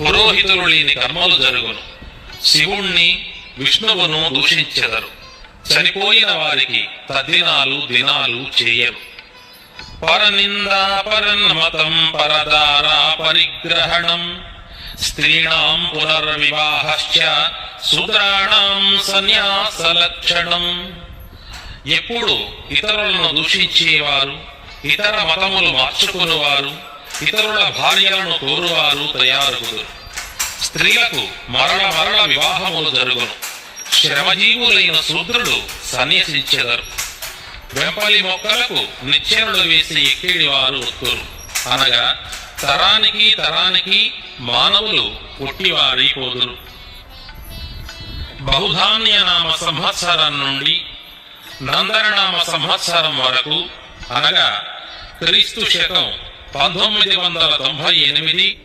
పురోహితులు లేని కర్మలు జరుగును. శివుణ్ణి విష్ణువును దూషించెదరు. చనిపోయిన వారికి తద్దినాలు దినాలు చేయరు. పరనిందా పరన్మతం పరదారా పరిగ్రహణం స్త్రీణాం పునర్వివాహశ్చ శూద్రాణాం సన్యాస లక్షణం. ఎప్పుడు ఇతరులను దూషించేవారు, ఇతర మతములు మార్చుకునేవారు, ఇతరుల భార్యలను కోరువారు తయారగుదురు. స్త్రీలకు మరల వివాహములు జరుగును. శ్రమజీవులైన శూద్రులు సన్యసించెదరు. వెంపలి మొక్కలకు నిచ్చెనలు వేసి ఎక్కిడి వారు ఒత్తురు. అనగా తరానికి మానవులు పుట్టివారైపోదురు. బహుధాన్యనామ సంవత్సరం నుండి నందననామ సంవత్సరం వరకు, అనగా క్రీస్తు శకం 1998